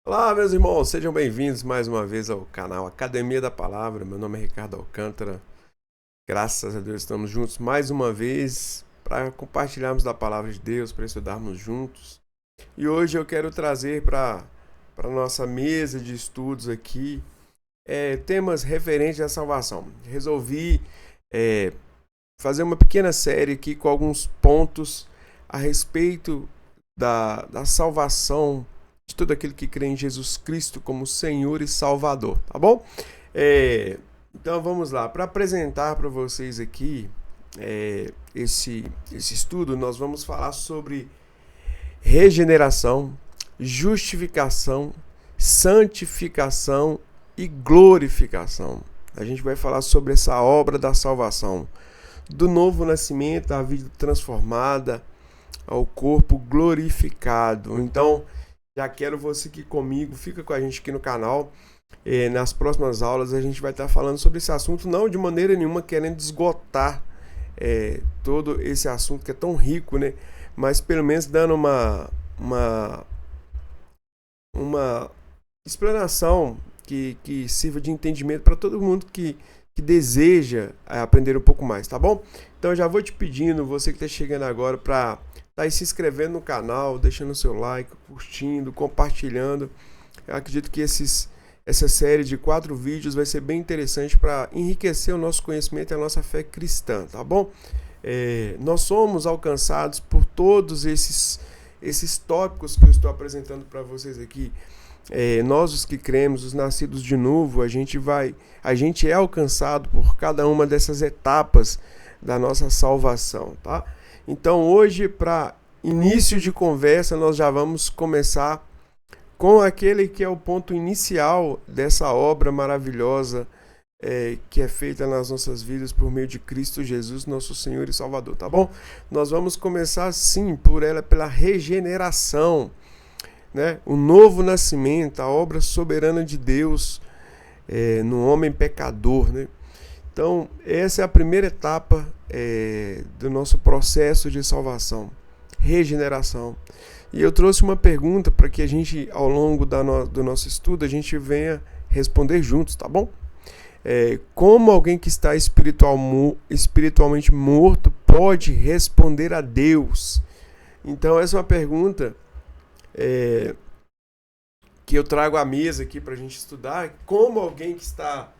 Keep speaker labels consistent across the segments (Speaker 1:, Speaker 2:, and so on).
Speaker 1: Olá, meus irmãos, sejam bem-vindos mais uma vez ao canal Academia da Palavra. Meu nome é Ricardo Alcântara. Graças a Deus estamos juntos mais uma vez para compartilharmos da palavra de Deus, para estudarmos juntos. E hoje eu quero trazer para a nossa mesa de estudos aqui temas referentes à salvação. Resolvi fazer uma pequena série aqui com alguns pontos a respeito da salvação de todo aquele que crê em Jesus Cristo como Senhor e Salvador, tá bom? Então vamos lá, para apresentar para vocês aqui esse estudo, nós vamos falar sobre regeneração, justificação, santificação e glorificação. A gente vai falar sobre essa obra da salvação, do novo nascimento, a vida transformada, ao corpo glorificado. Então, já quero você aqui comigo, fica com a gente aqui no canal. Nas próximas aulas a gente vai estar falando sobre esse assunto, não de maneira nenhuma querendo esgotar todo esse assunto que é tão rico, né? Mas pelo menos dando uma explanação que sirva de entendimento para todo mundo que deseja aprender um pouco mais, tá bom? Então eu já vou te pedindo, você que está chegando agora, para tá aí se inscrevendo no canal, deixando o seu like, curtindo, compartilhando. Eu acredito que essa série de 4 vídeos vai ser bem interessante para enriquecer o nosso conhecimento e a nossa fé cristã, tá bom? Nós somos alcançados por todos esses tópicos que eu estou apresentando para vocês aqui. Nós os que cremos, os nascidos de novo, a gente é alcançado por cada uma dessas etapas da nossa salvação, tá? Então hoje, para início de conversa, nós já vamos começar com aquele que é o ponto inicial dessa obra maravilhosa que é feita nas nossas vidas por meio de Cristo Jesus, nosso Senhor e Salvador, tá bom? Nós vamos começar sim pela regeneração, né? O novo nascimento, a obra soberana de Deus no homem pecador, né? Então, essa é a primeira etapa do nosso processo de salvação, regeneração. E eu trouxe uma pergunta para que a gente, ao longo do nosso estudo, a gente venha responder juntos, tá bom? Como alguém que está espiritualmente morto pode responder a Deus? Então, essa é uma pergunta que eu trago à mesa aqui para a gente estudar. Como alguém que está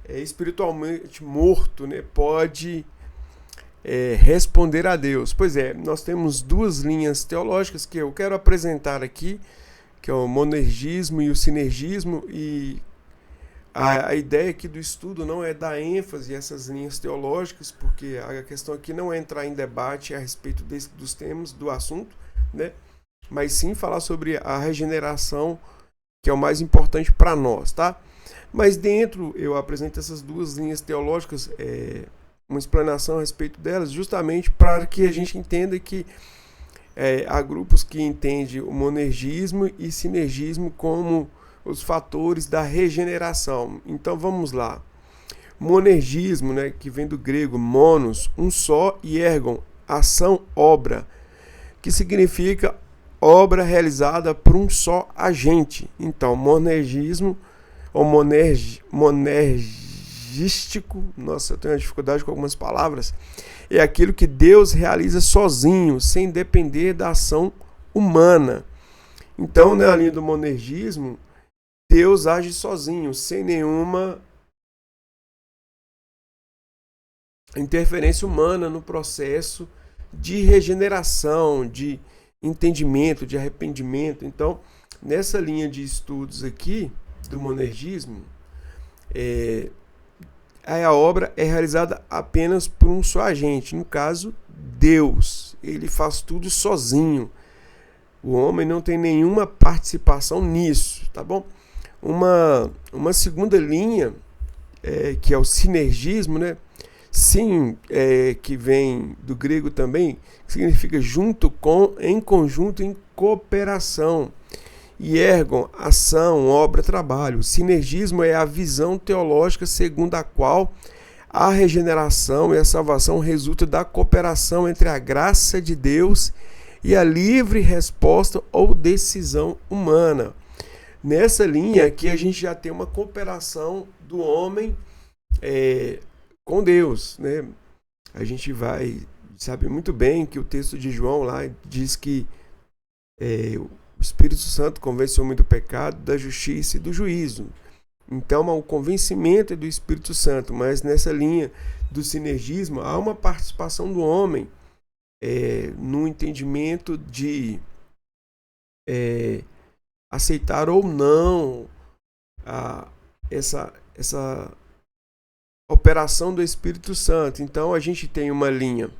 Speaker 1: espiritualmente morto, né, pode responder a Deus? Pois nós temos 2 linhas teológicas que eu quero apresentar aqui, que é o monergismo e o sinergismo, e a ideia aqui do estudo não é dar ênfase a essas linhas teológicas, porque a questão aqui não é entrar em debate a respeito dos temas do assunto, né, mas sim falar sobre a regeneração, que é o mais importante para nós, tá? Mas dentro eu apresento essas 2 linhas teológicas, uma explanação a respeito delas, justamente para que a gente entenda que há grupos que entendem o monergismo e sinergismo como os fatores da regeneração. Então vamos lá. Monergismo, né, que vem do grego monos, um só, e ergon, ação, obra, que significa obra realizada por um só agente. Então, monergismo ou monergístico, nossa, eu tenho uma dificuldade com algumas palavras, é aquilo que Deus realiza sozinho, sem depender da ação humana. Então, na linha do monergismo, Deus age sozinho, sem nenhuma interferência humana no processo de regeneração, de entendimento, de arrependimento. Então, nessa linha de estudos aqui do monergismo, a obra é realizada apenas por um só agente, no caso, Deus. Ele faz tudo sozinho. O homem não tem nenhuma participação nisso, tá bom? Uma segunda linha, que é o sinergismo, né? Sim, que vem do grego também, que significa junto com, em conjunto, em cooperação. E ergon, ação, obra, trabalho. O sinergismo é a visão teológica segundo a qual a regeneração e a salvação resultam da cooperação entre a graça de Deus e a livre resposta ou decisão humana. nessa linha aqui a gente já tem uma cooperação do homem com Deus, né? A gente sabe muito bem que o texto de João lá diz que o Espírito Santo convence o homem do pecado, da justiça e do juízo. Então, o convencimento é do Espírito Santo, mas nessa linha do sinergismo, há uma participação do homem no entendimento de aceitar ou não essa operação do Espírito Santo. Então, a gente tem uma linha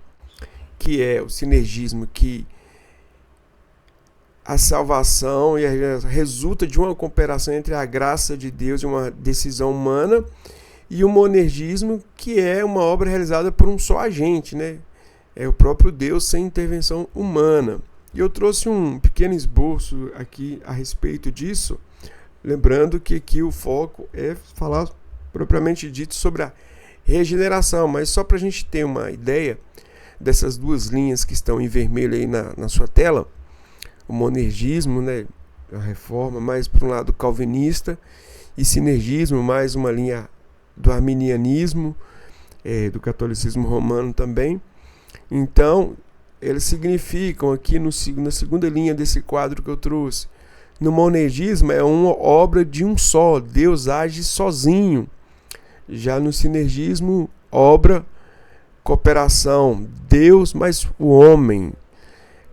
Speaker 1: que é o sinergismo, que a salvação resulta de uma cooperação entre a graça de Deus e uma decisão humana, e o monergismo, que é uma obra realizada por um só agente, né? É o próprio Deus sem intervenção humana. E eu trouxe um pequeno esboço aqui a respeito disso, lembrando que aqui o foco é falar propriamente dito sobre a regeneração, mas só para a gente ter uma ideia dessas duas linhas que estão em vermelho aí na sua tela, o monergismo, né, a reforma, mais por um lado calvinista, e sinergismo, mais uma linha do arminianismo, do catolicismo romano também. Então, eles significam aqui na segunda linha desse quadro que eu trouxe. No monergismo é uma obra de um só, Deus age sozinho. Já no sinergismo, obra, cooperação, Deus mais o homem.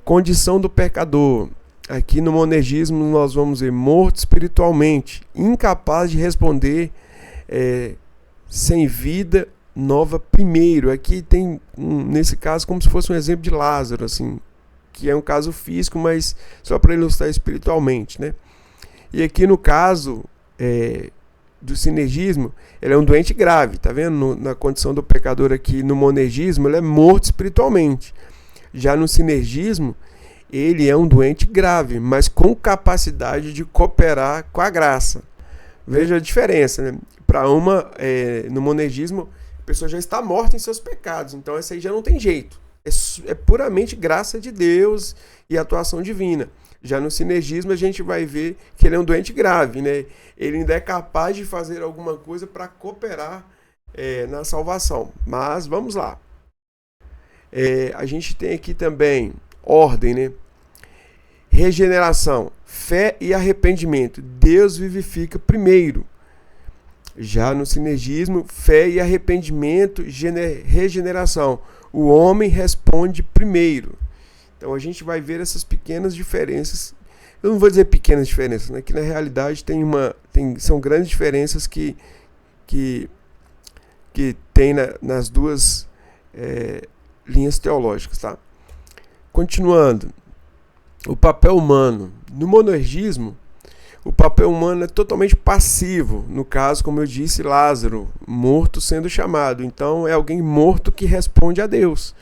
Speaker 1: Condição do pecador. Aqui no monergismo nós vamos ver morto espiritualmente, incapaz de responder, sem vida nova primeiro. Aqui tem, nesse caso, como se fosse um exemplo de Lázaro, assim, que é um caso físico, mas só para ilustrar espiritualmente, né? E aqui no caso do sinergismo, ele é um doente grave, tá vendo? Na condição do pecador aqui no monergismo, ele é morto espiritualmente. Já no sinergismo, ele é um doente grave, mas com capacidade de cooperar com a graça. Veja a diferença, né? Para no monergismo, a pessoa já está morta em seus pecados, então essa aí já não tem jeito. É puramente graça de Deus e atuação divina. Já no sinergismo, a gente vai ver que ele é um doente grave, né? Ele ainda é capaz de fazer alguma coisa para cooperar na salvação. Mas vamos lá. A gente tem aqui também ordem, né? Regeneração, fé e arrependimento. Deus vivifica primeiro. Já no sinergismo, fé e arrependimento, regeneração. O homem responde primeiro. Então a gente vai ver essas pequenas diferenças. Eu não vou dizer pequenas diferenças, né? Que na realidade são grandes diferenças que tem nas duas linhas teológicas, tá? Continuando, o papel humano. No monergismo, o papel humano é totalmente passivo. No caso, como eu disse, Lázaro, morto sendo chamado. Então é alguém morto que responde a Deus,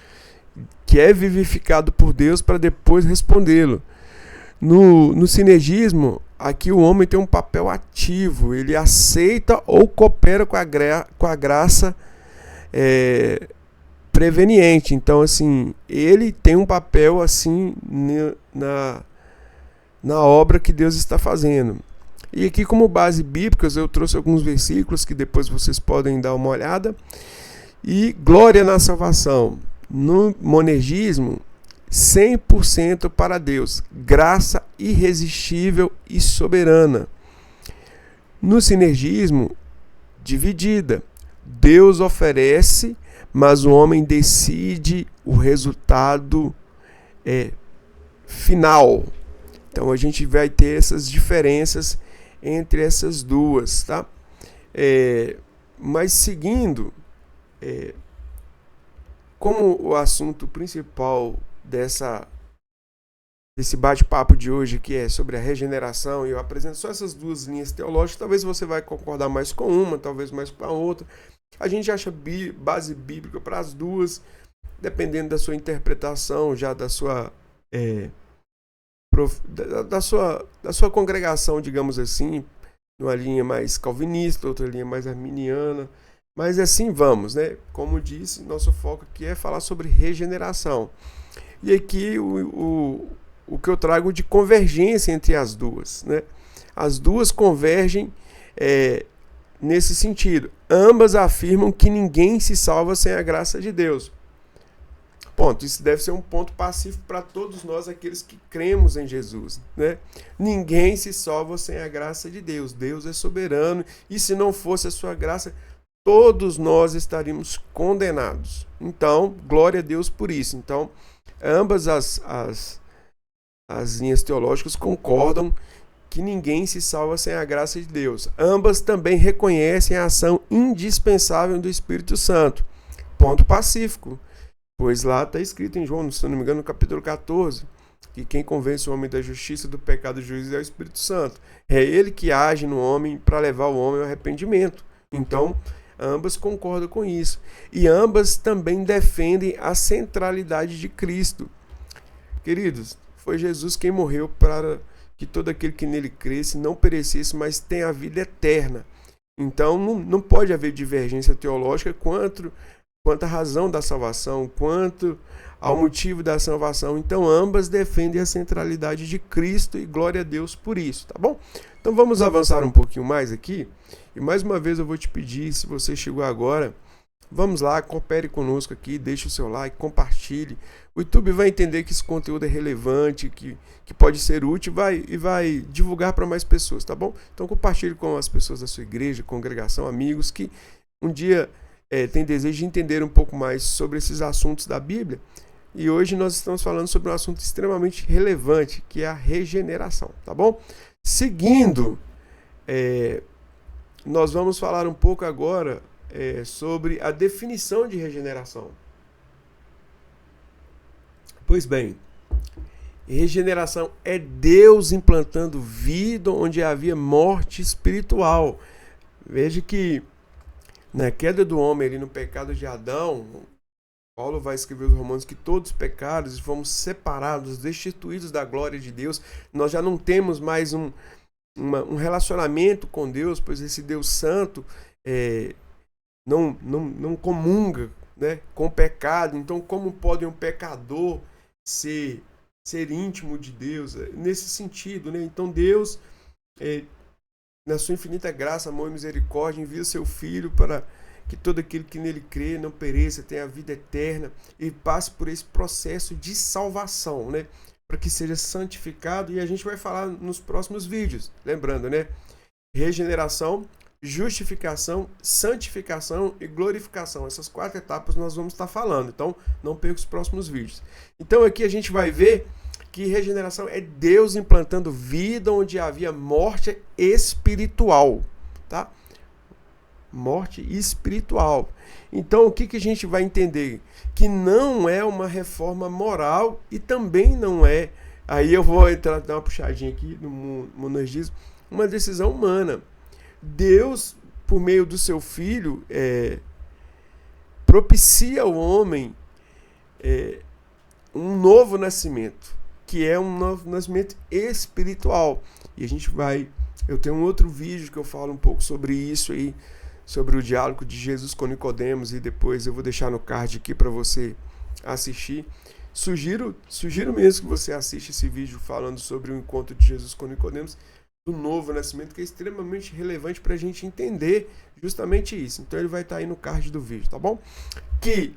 Speaker 1: que é vivificado por Deus para depois respondê-lo. No sinergismo, aqui o homem tem um papel ativo. Ele aceita ou coopera com a graça preveniente. Então, assim, ele tem um papel assim na obra que Deus está fazendo. E aqui, como base bíblica, eu trouxe alguns versículos que depois vocês podem dar uma olhada. E glória na salvação. No monergismo, 100% para Deus, graça irresistível e soberana. No sinergismo, dividida. Deus oferece, mas o homem decide o resultado final. Então a gente vai ter essas diferenças entre essas duas, tá? Mas seguindo, como o assunto principal desse bate-papo de hoje, que é sobre a regeneração, e eu apresento só essas duas linhas teológicas, talvez você vai concordar mais com uma, talvez mais com a outra. A gente acha base bíblica para as duas, dependendo da sua interpretação, já da sua congregação, digamos assim, numa linha mais calvinista, outra linha mais arminiana. Mas assim vamos, né? Como disse, nosso foco aqui é falar sobre regeneração. E aqui o que eu trago de convergência entre as duas, né? As duas convergem nesse sentido. Ambas afirmam que ninguém se salva sem a graça de Deus. Ponto. Isso deve ser um ponto pacífico para todos nós, aqueles que cremos em Jesus, né? Ninguém se salva sem a graça de Deus. Deus é soberano e se não fosse a sua graça, todos nós estaríamos condenados. Então, glória a Deus por isso. Então, ambas as linhas teológicas concordam que ninguém se salva sem a graça de Deus. Ambas também reconhecem a ação indispensável do Espírito Santo. Ponto pacífico. Pois lá está escrito em João, se não me engano, no capítulo 14, que quem convence o homem da justiça, do pecado e do juízo é o Espírito Santo. É ele que age no homem para levar o homem ao arrependimento. Então, ambas concordam com isso. E ambas também defendem a centralidade de Cristo. Queridos, foi Jesus quem morreu para que todo aquele que nele cresce não perecesse, mas tenha a vida eterna. Então, não pode haver divergência teológica quanto à razão da salvação, quanto ao motivo da salvação. Então, ambas defendem a centralidade de Cristo e glória a Deus por isso, tá bom? Então, vamos avançar um pouquinho mais aqui. E mais uma vez eu vou te pedir, se você chegou agora, vamos lá, coopere conosco aqui, deixe o seu like, compartilhe. O YouTube vai entender que esse conteúdo é relevante, que pode ser útil e vai divulgar para mais pessoas, tá bom? Então, compartilhe com as pessoas da sua igreja, congregação, amigos que um dia tem desejo de entender um pouco mais sobre esses assuntos da Bíblia. E hoje nós estamos falando sobre um assunto extremamente relevante, que é a regeneração, tá bom? Seguindo, nós vamos falar um pouco agora sobre a definição de regeneração. Pois bem, regeneração é Deus implantando vida onde havia morte espiritual. Veja que na queda do homem, ali no pecado de Adão, Paulo vai escrever aos Romanos que todos pecaram e fomos separados, destituídos da glória de Deus. Nós já não temos mais um relacionamento com Deus, pois esse Deus santo não comunga, né, com o pecado. Então, como pode um pecador ser íntimo de Deus? Nesse sentido, né? Então, Deus, na sua infinita graça, amor e misericórdia, envia seu Filho para que todo aquele que nele crê não pereça, tenha a vida eterna e passe por esse processo de salvação, né? Para que seja santificado. E a gente vai falar nos próximos vídeos. Lembrando, né? Regeneração, justificação, santificação e glorificação. Essas 4 etapas nós vamos estar falando. Então, não perca os próximos vídeos. Então, aqui a gente vai ver que regeneração é Deus implantando vida onde havia morte espiritual, tá? Morte espiritual. Então, o que a gente vai entender? Que não é uma reforma moral e também não é, aí eu vou dar uma puxadinha aqui no monergismo, uma decisão humana. Deus, por meio do seu Filho, propicia ao homem um novo nascimento, que é um novo nascimento espiritual. E a gente eu tenho um outro vídeo que eu falo um pouco sobre isso aí, sobre o diálogo de Jesus com Nicodemos, e depois eu vou deixar no card aqui para você assistir. Sugiro mesmo que você assista esse vídeo falando sobre o encontro de Jesus com Nicodemos, do novo nascimento, que é extremamente relevante para a gente entender justamente isso. Então ele vai estar aí no card do vídeo, tá bom? Que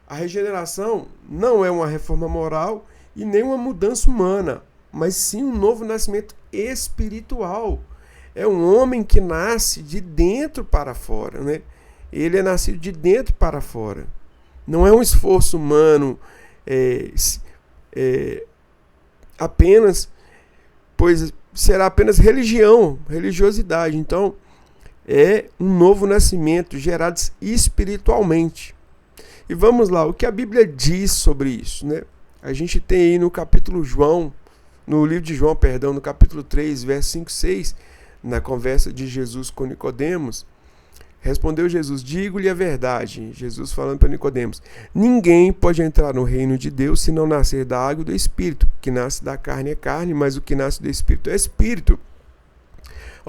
Speaker 1: a regeneração não é uma reforma moral e nem uma mudança humana, mas sim um novo nascimento espiritual. É um homem que nasce de dentro para fora, né? Ele é nascido de dentro para fora. Não é um esforço humano apenas, pois será apenas religiosidade. Então, é um novo nascimento gerado espiritualmente. E vamos lá, o que a Bíblia diz sobre isso, né? A gente tem aí no livro de João, no capítulo 3, verso 5 e 6, na conversa de Jesus com Nicodemos, respondeu Jesus: digo-lhe a verdade. Jesus falando para Nicodemos: ninguém pode entrar no reino de Deus se não nascer da água e do Espírito. O que nasce da carne é carne, mas o que nasce do Espírito é Espírito.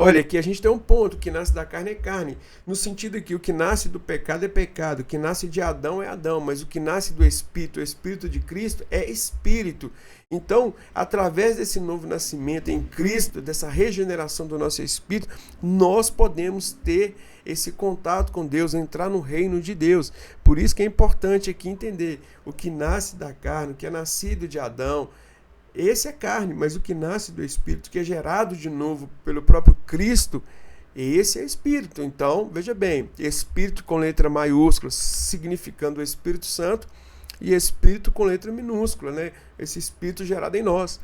Speaker 1: Olha, aqui a gente tem um ponto: o que nasce da carne é carne, no sentido que o que nasce do pecado é pecado, o que nasce de Adão é Adão, mas o que nasce do Espírito, o Espírito de Cristo, é Espírito. Então, através desse novo nascimento em Cristo, dessa regeneração do nosso Espírito, nós podemos ter esse contato com Deus, entrar no reino de Deus. Por isso que é importante aqui entender: o que nasce da carne, o que é nascido de Adão, esse é carne, mas o que nasce do Espírito, que é gerado de novo pelo próprio Cristo, esse é Espírito. Então, veja bem, Espírito com letra maiúscula, significando o Espírito Santo, e Espírito com letra minúscula, né? Esse Espírito gerado em nós.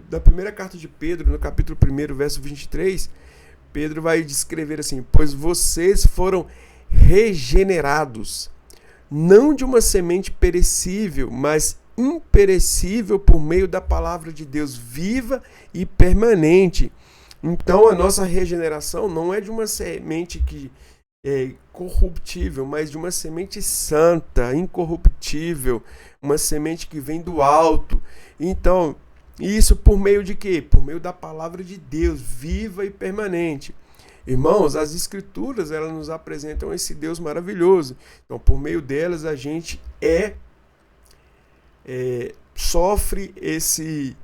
Speaker 1: Da primeira carta de Pedro, no capítulo 1, verso 23, Pedro vai descrever assim: pois vocês foram regenerados, não de uma semente perecível, mas imperecível, por meio da palavra de Deus viva e permanente. Então a nossa regeneração não é de uma semente que é corruptível, mas de uma semente santa, incorruptível, uma semente que vem do alto. Então, isso por meio de quê? Por meio da palavra de Deus, viva e permanente. Irmãos, as escrituras, elas nos apresentam esse Deus maravilhoso. Então, por meio delas, a gente sofre esse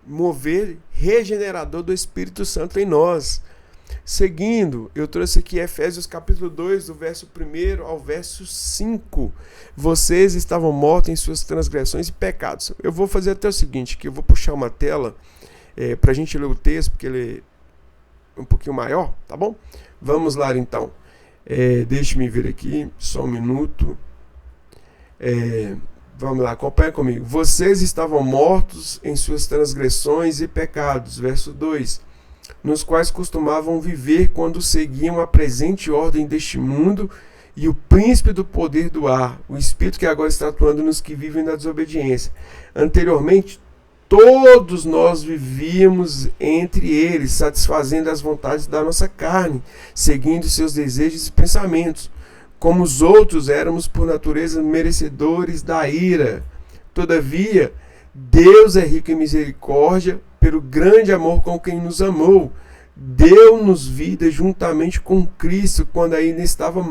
Speaker 1: mover regenerador do Espírito Santo em nós. Seguindo, eu trouxe aqui Efésios capítulo 2, do verso 1 ao verso 5. Vocês estavam mortos em suas transgressões e pecados. Eu vou fazer até o seguinte, que eu vou puxar uma tela para a gente ler o texto, porque ele é um pouquinho maior, tá bom? Vamos lá então. Deixe-me ver aqui, só um minuto. Vamos lá, acompanha comigo. Vocês estavam mortos em suas transgressões e pecados, verso 2, nos quais costumavam viver quando seguiam a presente ordem deste mundo e o príncipe do poder do ar, o espírito que agora está atuando nos que vivem na desobediência. Anteriormente, todos nós vivíamos entre eles, satisfazendo as vontades da nossa carne, seguindo seus desejos e pensamentos. Como os outros, éramos por natureza merecedores da ira. Todavia, Deus é rico em misericórdia, pelo grande amor com quem nos amou. Deu-nos vida juntamente com Cristo, quando ainda estávamos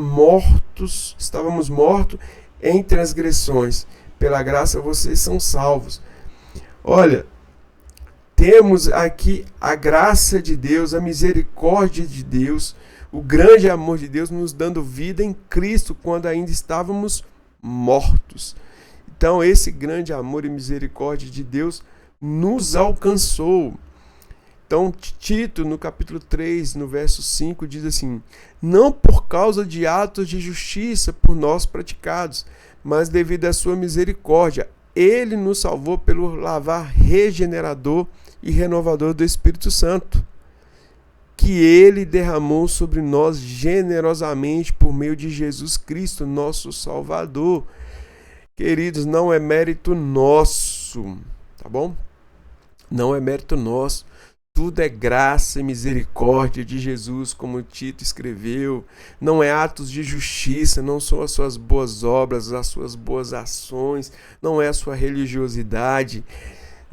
Speaker 1: mortos em transgressões. Pela graça vocês são salvos. Olha, temos aqui a graça de Deus, a misericórdia de Deus, o grande amor de Deus nos dando vida em Cristo quando ainda estávamos mortos. Então esse grande amor e misericórdia de Deus nos alcançou. Então Tito, no capítulo 3, no verso 5, diz assim: não por causa de atos de justiça por nós praticados, mas devido à sua misericórdia, ele nos salvou pelo lavar regenerador e renovador do Espírito Santo, que ele derramou sobre nós generosamente por meio de Jesus Cristo, nosso Salvador. Queridos, não é mérito nosso, tá bom? Não é mérito nosso. Tudo é graça e misericórdia de Jesus, como Tito escreveu. Não é atos de justiça, não são as suas boas obras, as suas boas ações, não é a sua religiosidade.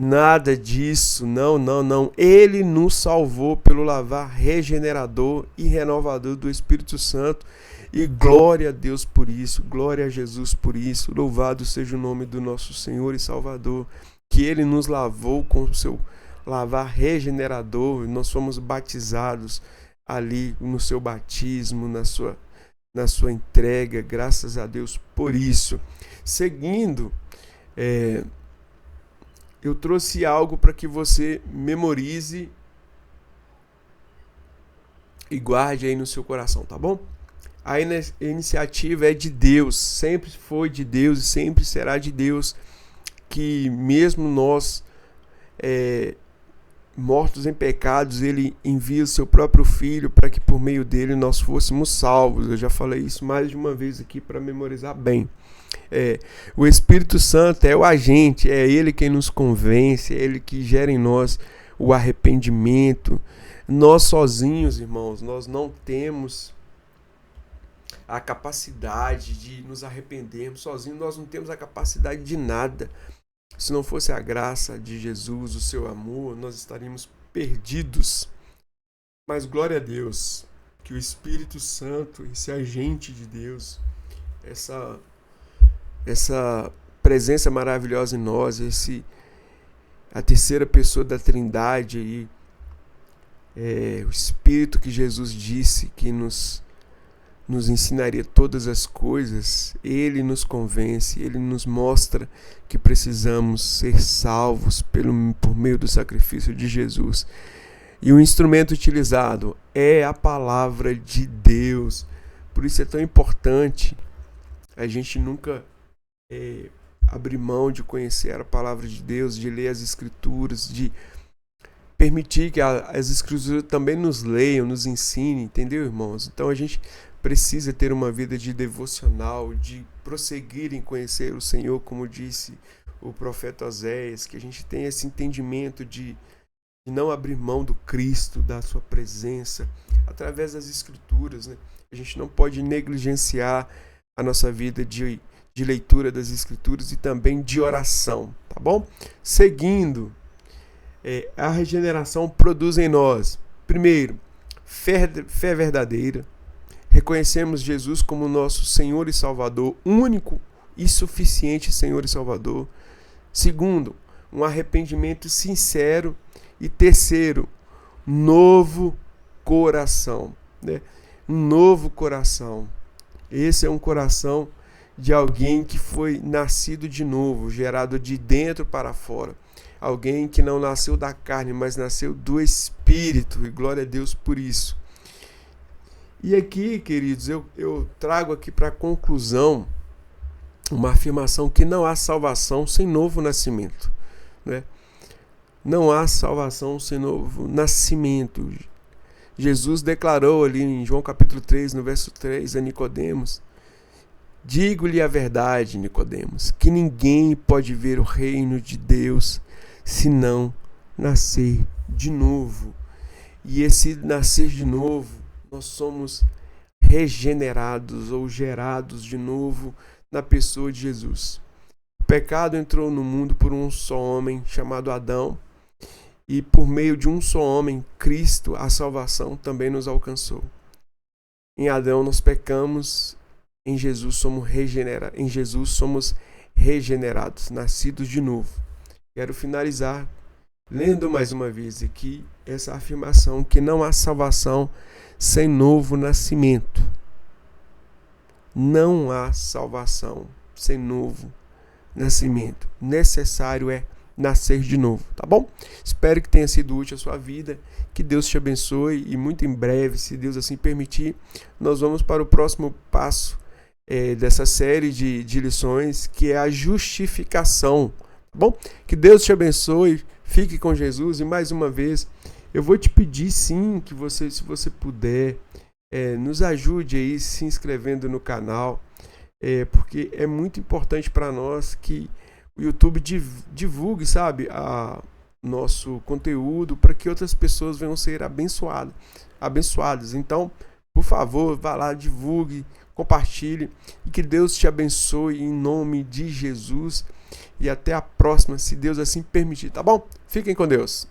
Speaker 1: Nada disso, não. Ele nos salvou pelo lavar regenerador e renovador do Espírito Santo. E glória a Deus por isso, glória a Jesus por isso. Louvado seja o nome do nosso Senhor e Salvador, que Ele nos lavou com o seu lavar regenerador. Nós fomos batizados ali no seu batismo, na sua entrega. Graças a Deus por isso. Seguindo, eu trouxe algo para que você memorize e guarde aí no seu coração, tá bom? A iniciativa é de Deus, sempre foi de Deus e sempre será de Deus, que mesmo nós mortos em pecados, Ele envia o seu próprio Filho para que por meio dele nós fôssemos salvos. Eu já falei isso mais de uma vez aqui para memorizar bem. O Espírito Santo é o agente, é Ele quem nos convence, é Ele que gera em nós o arrependimento. Nós sozinhos, irmãos, nós não temos a capacidade de nos arrependermos. Sozinhos nós não temos a capacidade de nada. Se não fosse a graça de Jesus, o seu amor, nós estaríamos perdidos. Mas glória a Deus, que o Espírito Santo, esse agente de Deus, essa presença maravilhosa em nós, a terceira pessoa da Trindade aí, o Espírito que Jesus disse que nos ensinaria todas as coisas, ele nos convence, ele nos mostra que precisamos ser salvos por meio do sacrifício de Jesus. E o instrumento utilizado é a palavra de Deus. Por isso é tão importante a gente nunca abrir mão de conhecer a palavra de Deus, de ler as Escrituras, de permitir que as Escrituras também nos leiam, nos ensinem, entendeu, irmãos? Então a gente precisa ter uma vida de devocional, de prosseguir em conhecer o Senhor, como disse o profeta Oséias, que a gente tenha esse entendimento de não abrir mão do Cristo, da sua presença, através das Escrituras, né? A gente não pode negligenciar a nossa vida de leitura das Escrituras e também de oração, tá bom? Seguindo, a regeneração produz em nós, primeiro, fé verdadeira. Reconhecemos Jesus como nosso Senhor e Salvador, único e suficiente Senhor e Salvador. Segundo, um arrependimento sincero. E terceiro, novo coração, né? Um novo coração. Esse é um coração de alguém que foi nascido de novo, gerado de dentro para fora. Alguém que não nasceu da carne, mas nasceu do Espírito. E glória a Deus por isso. E aqui, queridos, eu trago aqui para conclusão uma afirmação que não há salvação sem novo nascimento, né? Não há salvação sem novo nascimento. Jesus declarou ali em João capítulo 3, no verso 3, a Nicodemos: digo-lhe a verdade, Nicodemos, que ninguém pode ver o reino de Deus se não nascer de novo. E esse nascer de novo, nós somos regenerados ou gerados de novo na pessoa de Jesus. O pecado entrou no mundo por um só homem chamado Adão. E por meio de um só homem, Cristo, a salvação também nos alcançou. Em Adão nós pecamos, em Jesus somos regenerados, nascidos de novo. Quero finalizar lendo mais uma vez aqui essa afirmação que não há salvação sem novo nascimento. Não há salvação sem novo nascimento. Necessário é nascer de novo, tá bom? Espero que tenha sido útil a sua vida, que Deus te abençoe e muito em breve, se Deus assim permitir, nós vamos para o próximo passo dessa série de lições, que é a justificação, tá bom? Que Deus te abençoe, fique com Jesus e mais uma vez, eu vou te pedir sim que você, se você puder, nos ajude aí se inscrevendo no canal, porque é muito importante para nós que o YouTube divulgue, sabe, nosso conteúdo para que outras pessoas venham ser abençoadas. Então, por favor, vá lá, divulgue, compartilhe e que Deus te abençoe em nome de Jesus. E até a próxima, se Deus assim permitir, tá bom? Fiquem com Deus.